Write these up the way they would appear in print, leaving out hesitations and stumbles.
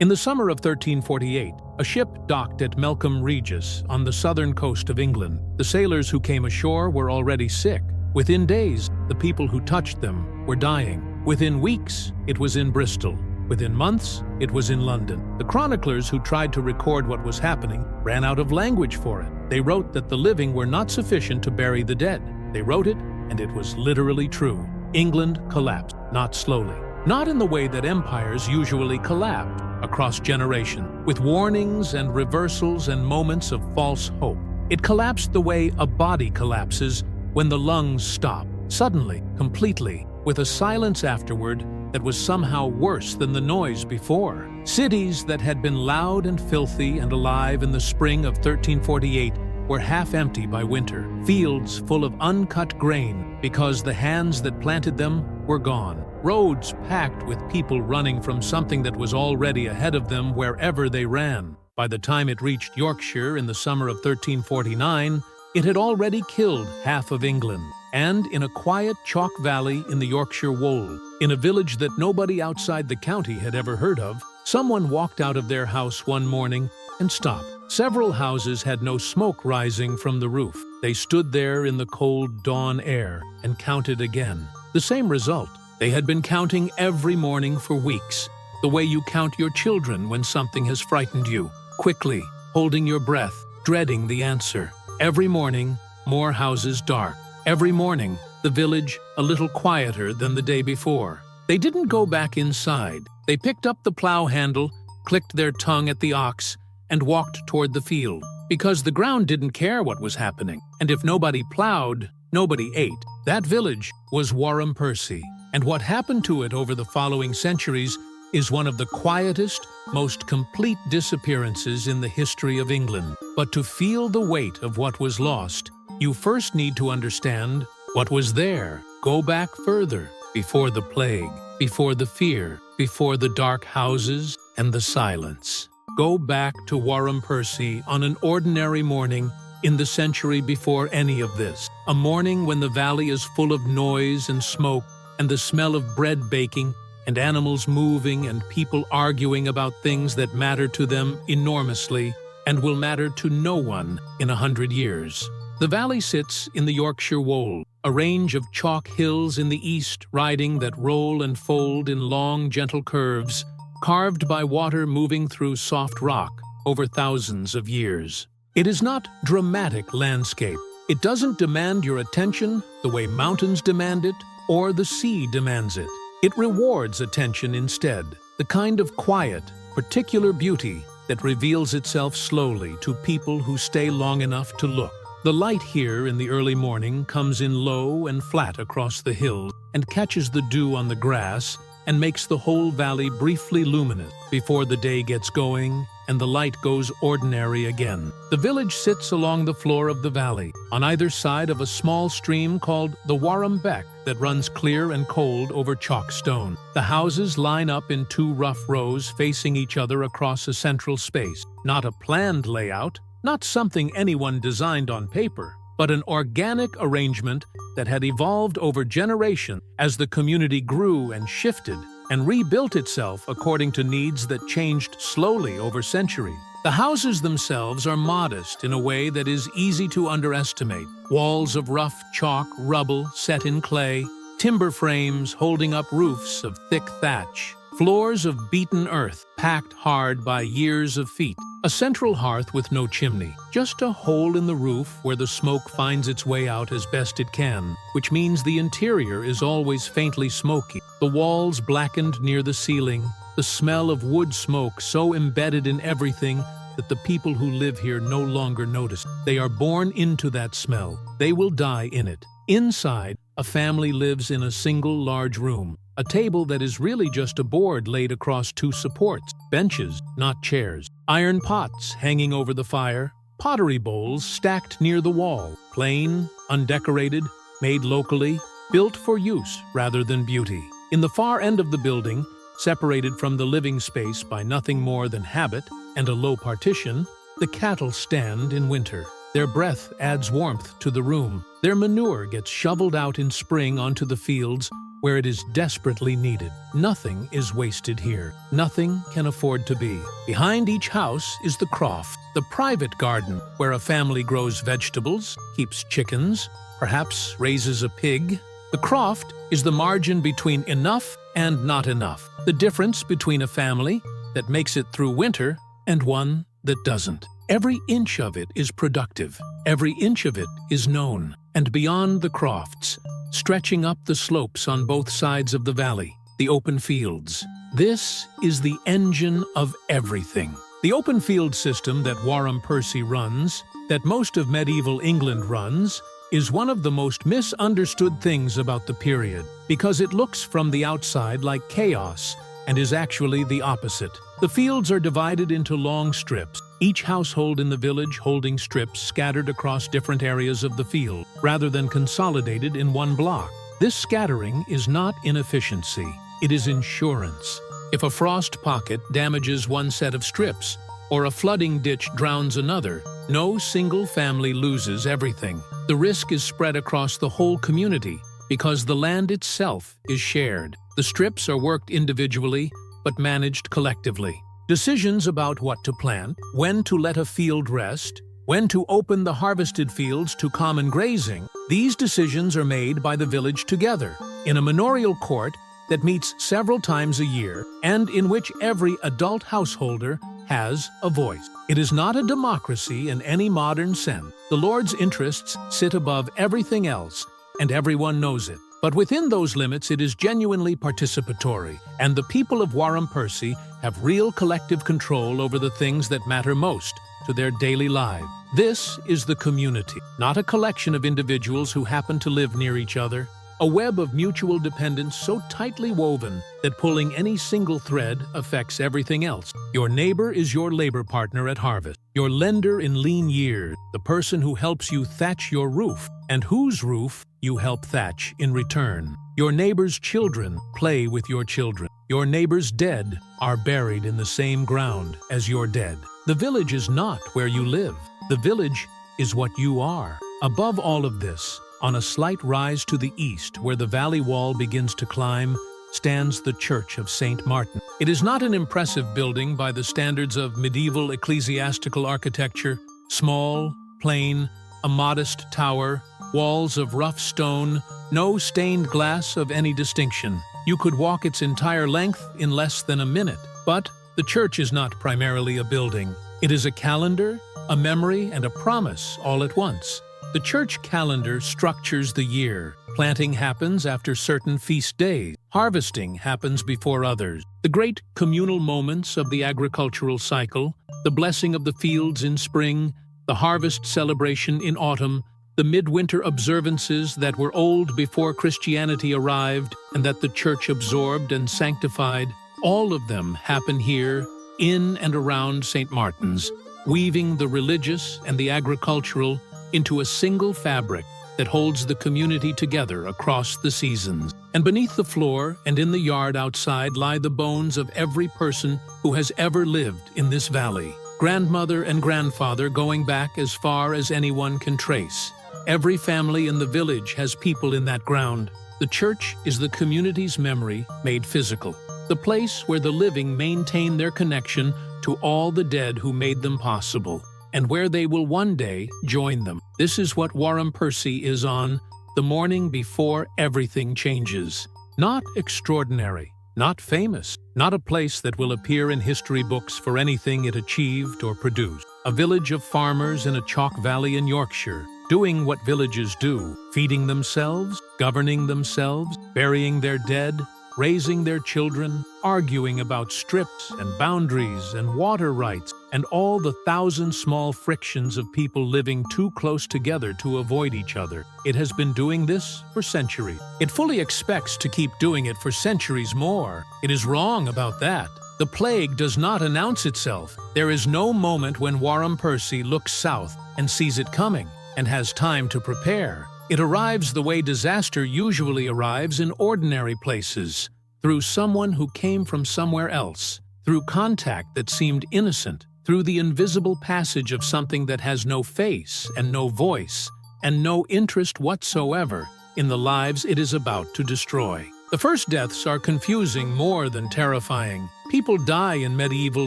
In the summer of 1348, a ship docked at Melcombe Regis on the southern coast of England. The sailors who came ashore were already sick. Within days, the people who touched them were dying. Within weeks, it was in Bristol. Within months, it was in London. The chroniclers who tried to record what was happening ran out of language for it. They wrote that the living were not sufficient to bury the dead. They wrote it, and it was literally true. England collapsed, not slowly. Not in the way that empires usually collapse, across generations, with warnings and reversals and moments of false hope. It collapsed the way a body collapses when the lungs stop, suddenly, completely, with a silence afterward that was somehow worse than the noise before. Cities that had been loud and filthy and alive in the spring of 1348 were half empty by winter, fields full of uncut grain because the hands that planted them were gone, roads packed with people running from something that was already ahead of them wherever they ran. By the time it reached Yorkshire in the summer of 1349, it had already killed half of England. And in a quiet chalk valley in the Yorkshire Wold, in a village that nobody outside the county had ever heard of, someone walked out of their house one morning and stopped. Several houses had no smoke rising from the roof. They stood there in the cold dawn air and counted again. The same result. They had been counting every morning for weeks, the way you count your children when something has frightened you, quickly, holding your breath, dreading the answer. Every morning, more houses dark. Every morning, the village a little quieter than the day before. They didn't go back inside. They picked up the plow handle, clicked their tongue at the ox, and walked toward the field, because the ground didn't care what was happening, and if nobody plowed, nobody ate. That village was Wharram Percy, and what happened to it over the following centuries is one of the quietest, most complete disappearances in the history of England. But to feel the weight of what was lost, you first need to understand what was there. Go back further, before the plague, before the fear, before the dark houses and the silence. Go back to Wharram Percy on an ordinary morning in the century before any of this. A morning when the valley is full of noise and smoke and the smell of bread baking and animals moving and people arguing about things that matter to them enormously and will matter to no one in 100 years. The valley sits in the Yorkshire Wold, a range of chalk hills in the east riding that roll and fold in long, gentle curves, carved by water moving through soft rock over thousands of years. It is not dramatic landscape. It doesn't demand your attention the way mountains demand it or the sea demands it. It rewards attention instead, the kind of quiet, particular beauty that reveals itself slowly to people who stay long enough to look. The light here in the early morning comes in low and flat across the hills and catches the dew on the grass and makes the whole valley briefly luminous before the day gets going and the light goes ordinary again. The village sits along the floor of the valley, on either side of a small stream called the Wharram Beck that runs clear and cold over chalk stone. The houses line up in two rough rows facing each other across a central space. Not a planned layout, not something anyone designed on paper, but an organic arrangement that had evolved over generations as the community grew and shifted and rebuilt itself according to needs that changed slowly over centuries. The houses themselves are modest in a way that is easy to underestimate. Walls of rough chalk rubble set in clay, timber frames holding up roofs of thick thatch, floors of beaten earth packed hard by years of feet. A central hearth with no chimney, just a hole in the roof where the smoke finds its way out as best it can, which means the interior is always faintly smoky. The walls blackened near the ceiling, the smell of wood smoke so embedded in everything that the people who live here no longer notice. They are born into that smell. They will die in it. Inside, a family lives in a single large room. A table that is really just a board laid across two supports, benches, not chairs. Iron pots hanging over the fire, pottery bowls stacked near the wall, plain, undecorated, made locally, built for use rather than beauty. In the far end of the building, separated from the living space by nothing more than habit and a low partition, the cattle stand in winter. Their breath adds warmth to the room. Their manure gets shoveled out in spring onto the fields where it is desperately needed. Nothing is wasted here. Nothing can afford to be. Behind each house is the croft, the private garden, where a family grows vegetables, keeps chickens, perhaps raises a pig. The croft is the margin between enough and not enough, the difference between a family that makes it through winter and one that doesn't. Every inch of it is productive. Every inch of it is known. And beyond the crofts, stretching up the slopes on both sides of the valley, the open fields. This is the engine of everything. The open field system that Wharram Percy runs, that most of medieval England runs, is one of the most misunderstood things about the period, because it looks from the outside like chaos and is actually the opposite. The fields are divided into long strips, each household in the village holding strips scattered across different areas of the field, rather than consolidated in one block. This scattering is not inefficiency, it is insurance. If a frost pocket damages one set of strips, or a flooding ditch drowns another, no single family loses everything. The risk is spread across the whole community, because the land itself is shared. The strips are worked individually, but managed collectively. Decisions about what to plant, when to let a field rest, when to open the harvested fields to common grazing, these decisions are made by the village together, in a manorial court that meets several times a year, and in which every adult householder has a voice. It is not a democracy in any modern sense. The Lord's interests sit above everything else, and everyone knows it. But within those limits, it is genuinely participatory, and the people of Wharram Percy have real collective control over the things that matter most to their daily lives. This is the community, not a collection of individuals who happen to live near each other. A web of mutual dependence so tightly woven that pulling any single thread affects everything else. Your neighbor is your labor partner at harvest, your lender in lean years, the person who helps you thatch your roof, and whose roof you help thatch in return. Your neighbor's children play with your children. Your neighbor's dead are buried in the same ground as your dead. The village is not where you live. The village is what you are. Above all of this, on a slight rise to the east, where the valley wall begins to climb, stands the Church of St. Martin. It is not an impressive building by the standards of medieval ecclesiastical architecture. Small, plain, a modest tower, walls of rough stone, no stained glass of any distinction. You could walk its entire length in less than a minute. But the church is not primarily a building. It is a calendar, a memory, and a promise all at once. The church calendar structures the year. Planting happens after certain feast days. Harvesting happens before others. The great communal moments of the agricultural cycle, the blessing of the fields in spring, the harvest celebration in autumn, the midwinter observances that were old before Christianity arrived and that the church absorbed and sanctified, all of them happen here, in and around St. Martin's, weaving the religious and the agricultural into a single fabric that holds the community together across the seasons. And beneath the floor and in the yard outside lie the bones of every person who has ever lived in this valley. Grandmother and grandfather going back as far as anyone can trace. Every family in the village has people in that ground. The church is the community's memory made physical, the place where the living maintain their connection to all the dead who made them possible, and where they will one day join them. This is what Wharram Percy is on, the morning before everything changes. Not extraordinary, not famous, not a place that will appear in history books for anything it achieved or produced. A village of farmers in a chalk valley in Yorkshire, doing what villages do, feeding themselves, governing themselves, burying their dead, raising their children, arguing about strips and boundaries and water rights, and all the thousand small frictions of people living too close together to avoid each other. It has been doing this for centuries. It fully expects to keep doing it for centuries more. It is wrong about that. The plague does not announce itself. There is no moment when Wharram Percy looks south and sees it coming and has time to prepare. It arrives the way disaster usually arrives in ordinary places, through someone who came from somewhere else, through contact that seemed innocent, through the invisible passage of something that has no face and no voice and no interest whatsoever in the lives it is about to destroy. The first deaths are confusing more than terrifying. People die in medieval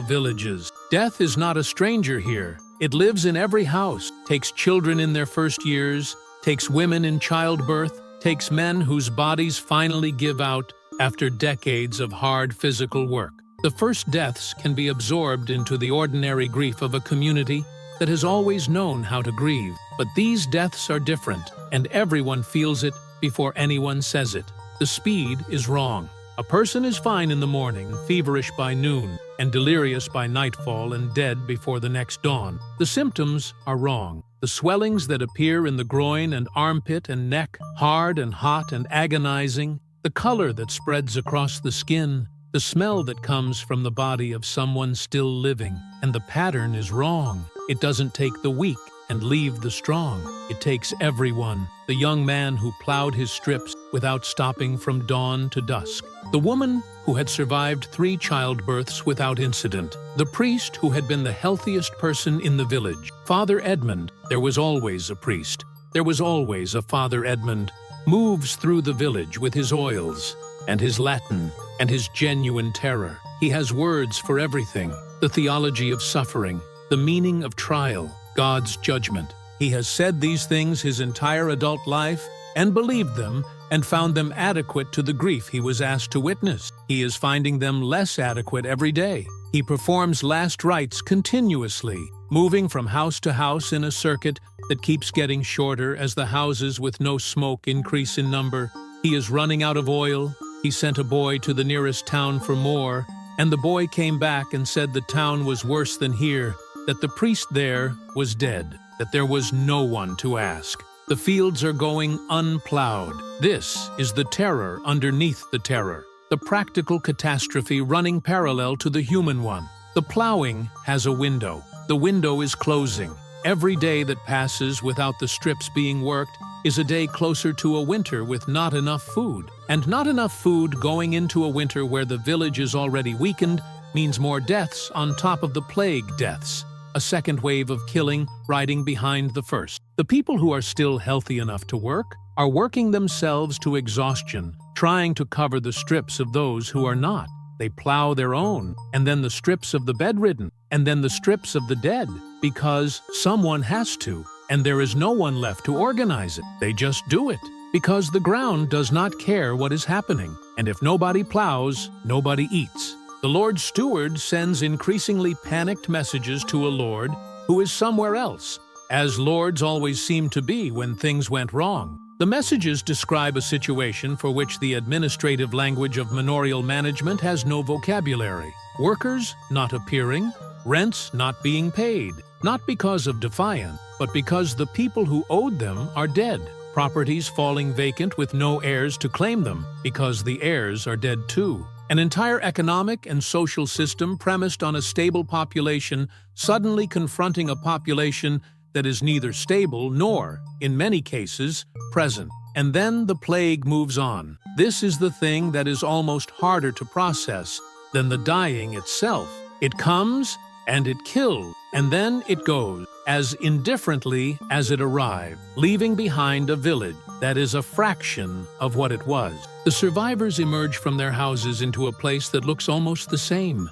villages. Death is not a stranger here. It lives in every house, takes children in their first years, takes women in childbirth, takes men whose bodies finally give out after decades of hard physical work. The first deaths can be absorbed into the ordinary grief of a community that has always known how to grieve. But these deaths are different, and everyone feels it before anyone says it. The speed is wrong. A person is fine in the morning, feverish by noon, and delirious by nightfall and dead before the next dawn. The symptoms are wrong. The swellings that appear in the groin and armpit and neck, hard and hot and agonizing, the color that spreads across the skin, the smell that comes from the body of someone still living, and the pattern is wrong. It doesn't take the weak and leave the strong. It takes everyone. The young man who plowed his strips without stopping from dawn to dusk. The woman who had survived 3 childbirths without incident. The priest who had been the healthiest person in the village. Father Edmund, there was always a priest. There was always a Father Edmund, moves through the village with his oils and his Latin and his genuine terror. He has words for everything. The theology of suffering, the meaning of trial, God's judgment. He has said these things his entire adult life and believed them and found them adequate to the grief he was asked to witness. He is finding them less adequate every day. He performs last rites continuously, moving from house to house in a circuit that keeps getting shorter as the houses with no smoke increase in number. He is running out of oil. He sent a boy to the nearest town for more, and the boy came back and said the town was worse than here, that the priest there was dead, that there was no one to ask. The fields are going unplowed. This is the terror underneath the terror, the practical catastrophe running parallel to the human one. The plowing has a window. The window is closing. Every day that passes without the strips being worked is a day closer to a winter with not enough food. And not enough food going into a winter where the village is already weakened means more deaths on top of the plague deaths. A second wave of killing riding behind the first. The people who are still healthy enough to work are working themselves to exhaustion, trying to cover the strips of those who are not. They plow their own, and then the strips of the bedridden, and then the strips of the dead, because someone has to, and there is no one left to organize it. They just do it, because the ground does not care what is happening, and if nobody plows, nobody eats. The Lord's steward sends increasingly panicked messages to a Lord who is somewhere else, as lords always seem to be when things went wrong. The messages describe a situation for which the administrative language of manorial management has no vocabulary. Workers not appearing, rents not being paid, not because of defiance, but because the people who owed them are dead. Properties falling vacant with no heirs to claim them, because the heirs are dead too. An entire economic and social system premised on a stable population suddenly confronting a population that is neither stable nor, in many cases, present. And then the plague moves on. This is the thing that is almost harder to process than the dying itself. It comes and it kills, and then it goes, as indifferently as it arrived, leaving behind a village that is a fraction of what it was. The survivors emerge from their houses into a place that looks almost the same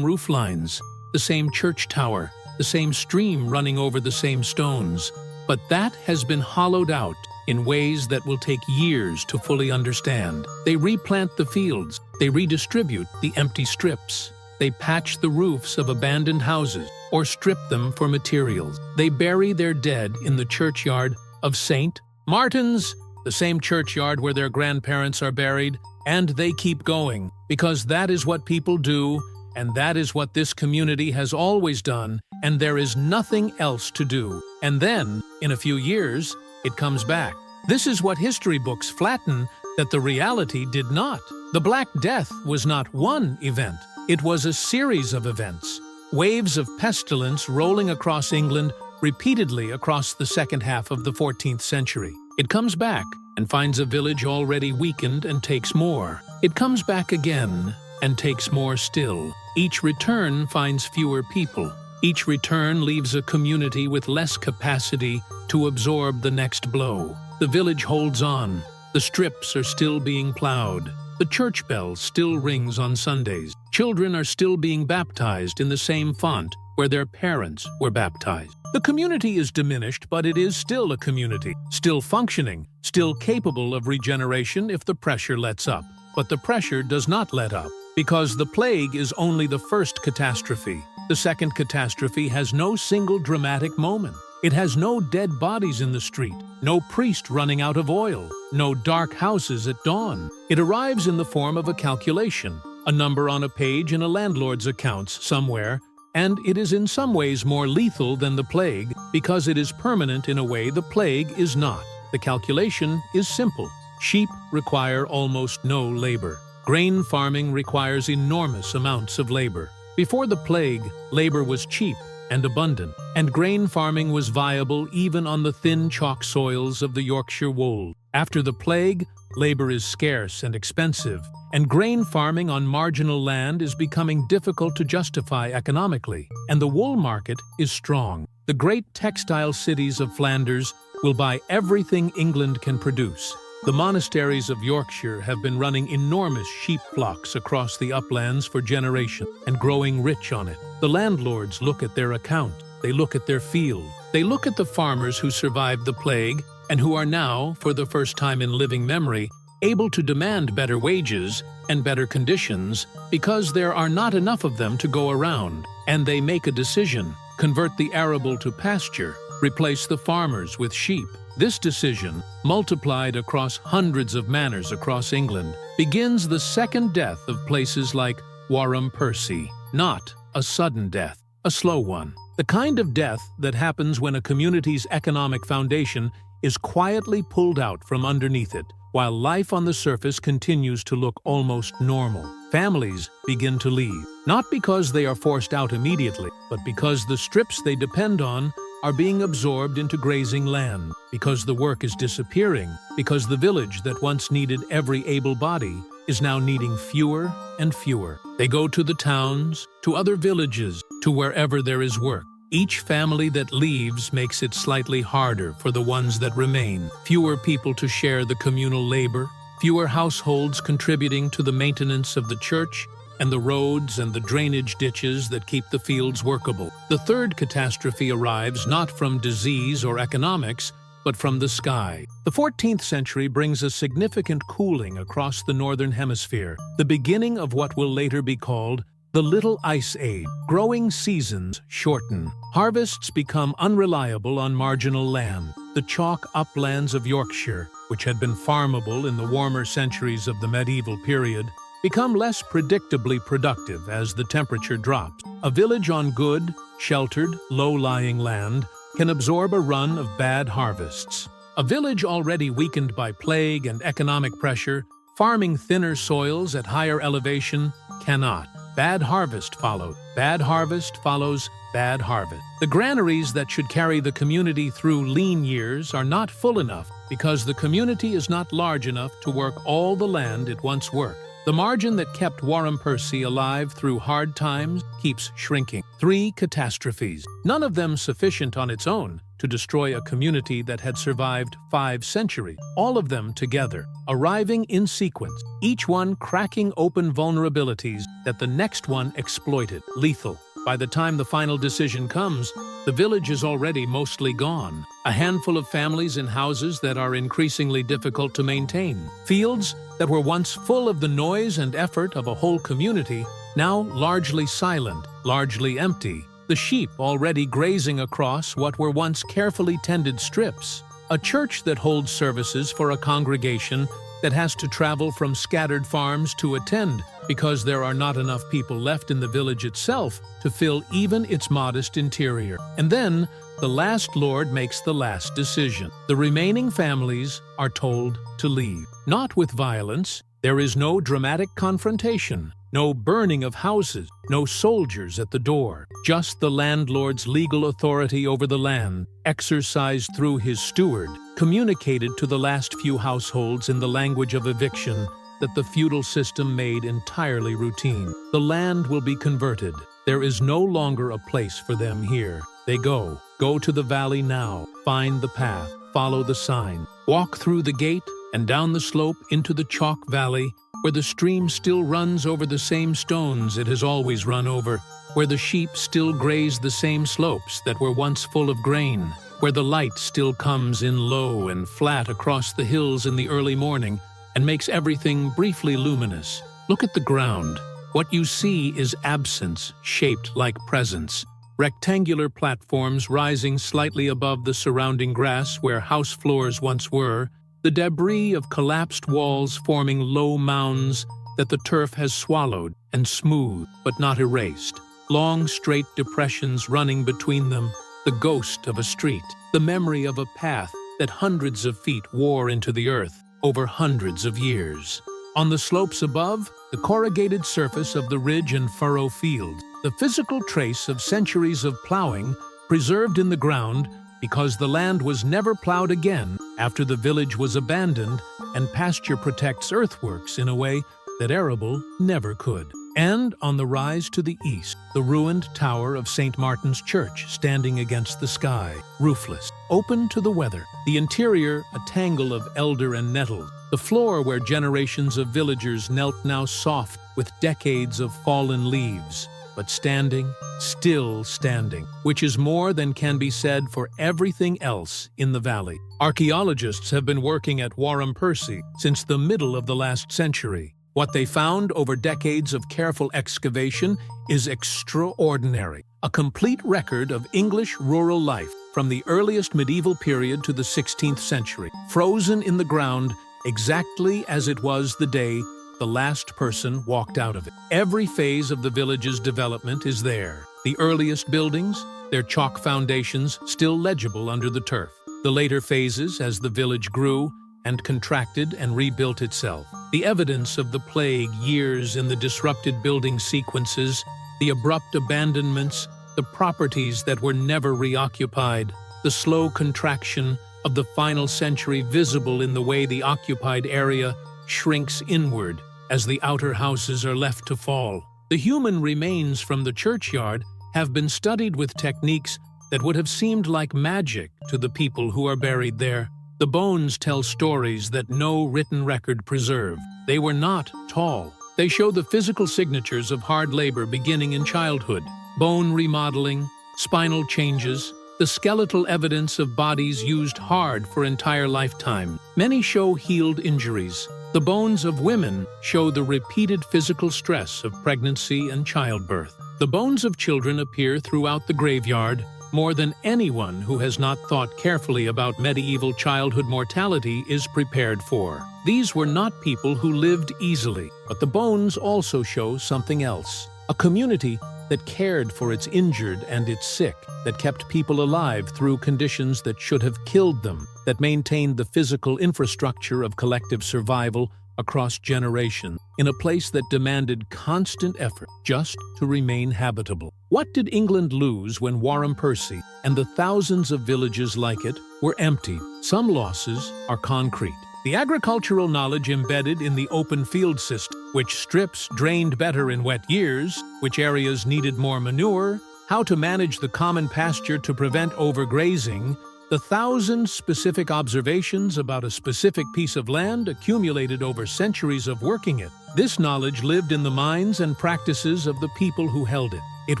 roof lines, the same church tower, the same stream running over the same stones. But that has been hollowed out in ways that will take years to fully understand. They replant the fields, they redistribute the empty strips. They patch the roofs of abandoned houses or strip them for materials. They bury their dead in the churchyard of St. Martin's, the same churchyard where their grandparents are buried, and they keep going, because that is what people do, and that is what this community has always done, and there is nothing else to do. And then, in a few years, it comes back. This is what history books flatten that the reality did not. The Black Death was not one event. It was a series of events, waves of pestilence rolling across England repeatedly across the second half of the 14th century. It comes back and finds a village already weakened and takes more. It comes back again and takes more still. Each return finds fewer people. Each return leaves a community with less capacity to absorb the next blow. The village holds on. The strips are still being plowed. The church bell still rings on Sundays. Children are still being baptized in the same font where their parents were baptized. The community is diminished, but it is still a community, still functioning, still capable of regeneration if the pressure lets up. But the pressure does not let up, because the plague is only the first catastrophe. The second catastrophe has no single dramatic moment. It has no dead bodies in the street, no priest running out of oil, no dark houses at dawn. It arrives in the form of a calculation, a number on a page in a landlord's accounts somewhere, and it is in some ways more lethal than the plague because it is permanent in a way the plague is not. The calculation is simple. Sheep require almost no labor. Grain farming requires enormous amounts of labor. Before the plague, labor was cheap and abundant, and grain farming was viable even on the thin chalk soils of the Yorkshire wold. After the plague, labor is scarce and expensive, and grain farming on marginal land is becoming difficult to justify economically, and the wool market is strong. The great textile cities of Flanders will buy everything England can produce. The monasteries of Yorkshire have been running enormous sheep flocks across the uplands for generations and growing rich on it. The landlords look at their account, they look at their field, they look at the farmers who survived the plague and who are now, for the first time in living memory, able to demand better wages and better conditions because there are not enough of them to go around. And they make a decision: convert the arable to pasture, replace the farmers with sheep. This decision, multiplied across hundreds of manors across England, begins the second death of places like Wharram Percy. Not a sudden death, a slow one. The kind of death that happens when a community's economic foundation is quietly pulled out from underneath it, while life on the surface continues to look almost normal. Families begin to leave, not because they are forced out immediately, but because the strips they depend on are being absorbed into grazing land, because the work is disappearing, because the village that once needed every able body is now needing fewer and fewer. They go to the towns, to other villages, to wherever there is work. Each family that leaves makes it slightly harder for the ones that remain. Fewer people to share the communal labor, fewer households contributing to the maintenance of the church and the roads and the drainage ditches that keep the fields workable. The third catastrophe arrives not from disease or economics, but from the sky. The 14th century brings a significant cooling across the northern hemisphere, the beginning of what will later be called the Little Ice Age. Growing seasons shorten. Harvests become unreliable on marginal land. The chalk uplands of Yorkshire, which had been farmable in the warmer centuries of the medieval period, become less predictably productive as the temperature drops. A village on good, sheltered, low-lying land can absorb a run of bad harvests. A village already weakened by plague and economic pressure, farming thinner soils at higher elevation, cannot. Bad harvest follows. Bad harvest follows bad harvest. The granaries that should carry the community through lean years are not full enough because the community is not large enough to work all the land it once worked. The margin that kept Wharram Percy alive through hard times keeps shrinking. 3 catastrophes, none of them sufficient on its own to destroy a community that had survived 5 centuries, all of them together, arriving in sequence, each one cracking open vulnerabilities that the next one exploited, lethal. By the time the final decision comes, the village is already mostly gone. A handful of families in houses that are increasingly difficult to maintain. Fields that were once full of the noise and effort of a whole community, now largely silent, largely empty. The sheep already grazing across what were once carefully tended strips. A church that holds services for a congregation that has to travel from scattered farms to attend because there are not enough people left in the village itself to fill even its modest interior. And then, the last lord makes the last decision. The remaining families are told to leave. Not with violence. There is no dramatic confrontation, no burning of houses, no soldiers at the door. Just the landlord's legal authority over the land, exercised through his steward, communicated to the last few households in the language of eviction that the feudal system made entirely routine. The land will be converted. There is no longer a place for them here. They go to the valley now, find the path, follow the sign, walk through the gate, and down the slope into the chalk valley, where the stream still runs over the same stones it has always run over, where the sheep still graze the same slopes that were once full of grain, where the light still comes in low and flat across the hills in the early morning and makes everything briefly luminous. Look at the ground. What you see is absence shaped like presence. Rectangular platforms rising slightly above the surrounding grass where house floors once were, the debris of collapsed walls forming low mounds that the turf has swallowed and smoothed but not erased. Long straight depressions running between them, the ghost of a street, the memory of a path that hundreds of feet wore into the earth over hundreds of years. On the slopes above, the corrugated surface of the ridge and furrow field, the physical trace of centuries of plowing preserved in the ground because the land was never plowed again after the village was abandoned, and pasture protects earthworks in a way that arable never could. And on the rise to the east, the ruined tower of St. Martin's Church standing against the sky, roofless, open to the weather. The interior a tangle of elder and nettle. The floor where generations of villagers knelt now soft with decades of fallen leaves, but standing, still standing, which is more than can be said for everything else in the valley. Archaeologists have been working at Wharram Percy since the middle of the last century. What they found over decades of careful excavation is extraordinary. A complete record of English rural life from the earliest medieval period to the 16th century, frozen in the ground exactly as it was the day the last person walked out of it. Every phase of the village's development is there. The earliest buildings, their chalk foundations still legible under the turf. The later phases as the village grew and contracted and rebuilt itself. The evidence of the plague years in the disrupted building sequences, the abrupt abandonments, the properties that were never reoccupied, the slow contraction of the final century visible in the way the occupied area shrinks inward as the outer houses are left to fall. The human remains from the churchyard have been studied with techniques that would have seemed like magic to the people who are buried there. The bones tell stories that no written record preserved. They were not tall. They show the physical signatures of hard labor beginning in childhood, bone remodeling, spinal changes, the skeletal evidence of bodies used hard for entire lifetime. Many show healed injuries. The bones of women show the repeated physical stress of pregnancy and childbirth. The bones of children appear throughout the graveyard, more than anyone who has not thought carefully about medieval childhood mortality is prepared for. These were not people who lived easily, but the bones also show something else. A community that cared for its injured and its sick, that kept people alive through conditions that should have killed them, that maintained the physical infrastructure of collective survival across generations, in a place that demanded constant effort just to remain habitable. What did England lose when Wharram Percy and the thousands of villages like it were emptied? Some losses are concrete. The agricultural knowledge embedded in the open field system, which strips drained better in wet years, which areas needed more manure, how to manage the common pasture to prevent overgrazing, the 1,000 specific observations about a specific piece of land accumulated over centuries of working it. This knowledge lived in the minds and practices of the people who held it. It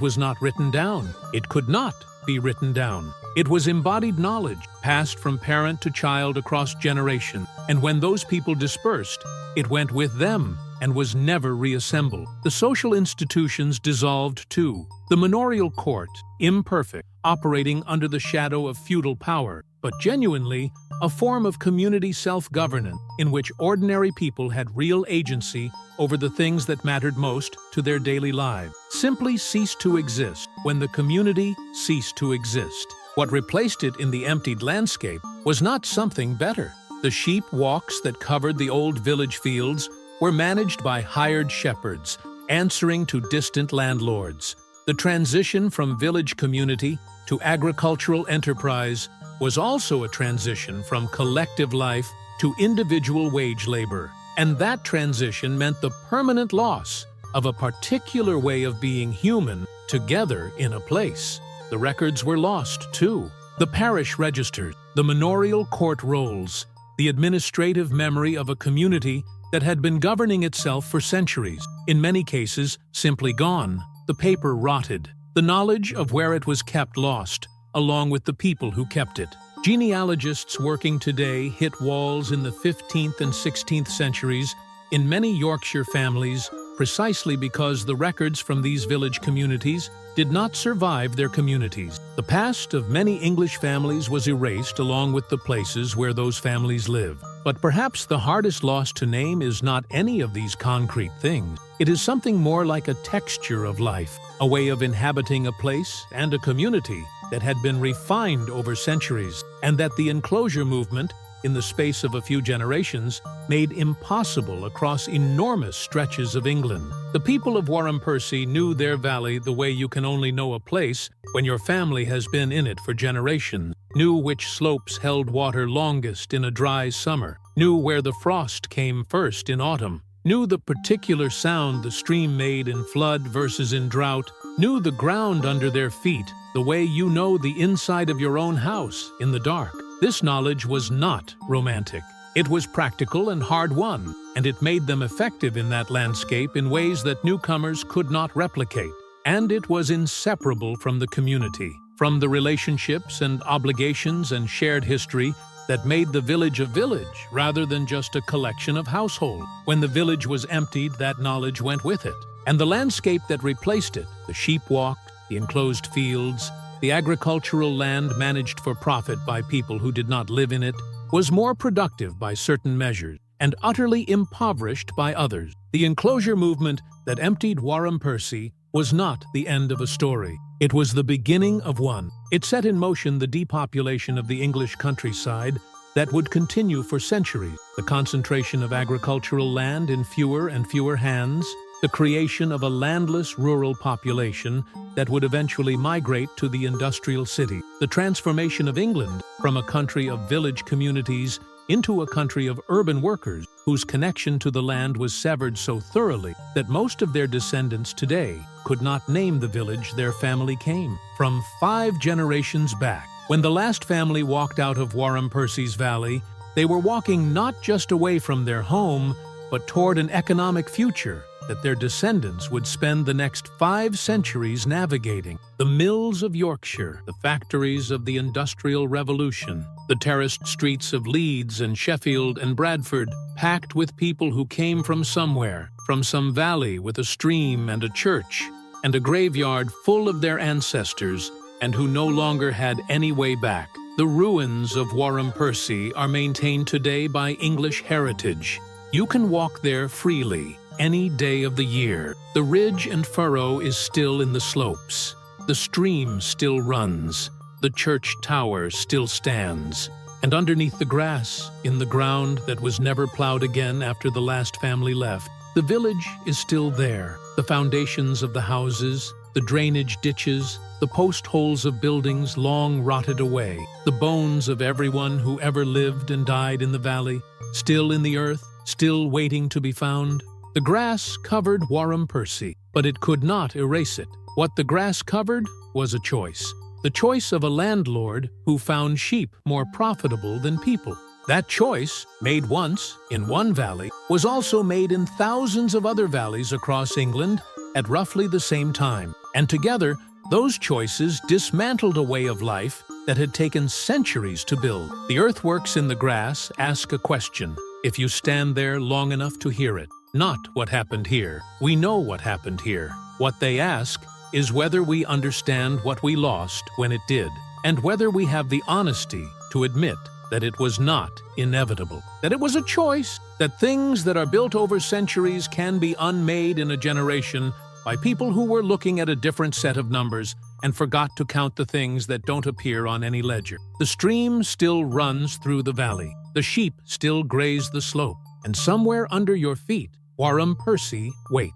was not written down. It could not be written down. It was embodied knowledge, passed from parent to child across generation. And when those people dispersed, it went with them and was never reassembled. The social institutions dissolved too. The manorial court, imperfect, operating under the shadow of feudal power, but genuinely a form of community self-governance in which ordinary people had real agency over the things that mattered most to their daily lives, simply ceased to exist when the community ceased to exist. What replaced it in the emptied landscape was not something better. The sheep walks that covered the old village fields were managed by hired shepherds, answering to distant landlords. The transition from village community to agricultural enterprise was also a transition from collective life to individual wage labor. And that transition meant the permanent loss of a particular way of being human together in a place. The records were lost, too. The parish registers, the manorial court rolls, the administrative memory of a community that had been governing itself for centuries, in many cases simply gone. The paper rotted, the knowledge of where it was kept lost, along with the people who kept it. Genealogists working today hit walls in the 15th and 16th centuries in many Yorkshire families precisely because the records from these village communities did not survive their communities. The past of many English families was erased along with the places where those families lived. But perhaps the hardest loss to name is not any of these concrete things. It is something more like a texture of life, a way of inhabiting a place and a community that had been refined over centuries, and that the enclosure movement, in the space of a few generations, made impossible across enormous stretches of England. The people of Wharram Percy knew their valley the way you can only know a place when your family has been in it for generations, knew which slopes held water longest in a dry summer, knew where the frost came first in autumn, knew the particular sound the stream made in flood versus in drought, knew the ground under their feet the way you know the inside of your own house in the dark. This knowledge was not romantic. It was practical and hard-won, and it made them effective in that landscape in ways that newcomers could not replicate. And it was inseparable from the community, from the relationships and obligations and shared history that made the village a village rather than just a collection of households. When the village was emptied, that knowledge went with it. And the landscape that replaced it, the sheep walk, the enclosed fields, the agricultural land managed for profit by people who did not live in it, was more productive by certain measures and utterly impoverished by others. The enclosure movement that emptied Wharram Percy was not the end of a story. It was the beginning of one. It set in motion the depopulation of the English countryside that would continue for centuries, the concentration of agricultural land in fewer and fewer hands, the creation of a landless rural population that would eventually migrate to the industrial city, the transformation of England from a country of village communities into a country of urban workers whose connection to the land was severed so thoroughly that most of their descendants today could not name the village their family came from 5 generations back. When the last family walked out of Wharram Percy's valley, they were walking not just away from their home, but toward an economic future that their descendants would spend the next 5 centuries navigating. The mills of Yorkshire, the factories of the Industrial Revolution, the terraced streets of Leeds and Sheffield and Bradford, packed with people who came from somewhere, from some valley with a stream and a church, and a graveyard full of their ancestors, and who no longer had any way back. The ruins of Wharram Percy are maintained today by English Heritage. You can walk there freely, any day of the year. The ridge and furrow is still in the slopes. The stream still runs. The church tower still stands. And underneath the grass, in the ground that was never plowed again after the last family left, the village is still there. The foundations of the houses, the drainage ditches, the post holes of buildings long rotted away, the bones of everyone who ever lived and died in the valley, still in the earth, still waiting to be found. The grass covered Wharram Percy, but it could not erase it. What the grass covered was a choice. The choice of a landlord who found sheep more profitable than people. That choice, made once in one valley, was also made in thousands of other valleys across England at roughly the same time. And together, those choices dismantled a way of life that had taken centuries to build. The earthworks in the grass ask a question, if you stand there long enough to hear it. Not what happened here. We know what happened here. What they ask is whether we understand what we lost when it did, and whether we have the honesty to admit that it was not inevitable, that it was a choice, that things that are built over centuries can be unmade in a generation by people who were looking at a different set of numbers and forgot to count the things that don't appear on any ledger. The stream still runs through the valley. The sheep still graze the slope. And somewhere under your feet, Wharram Percy waits.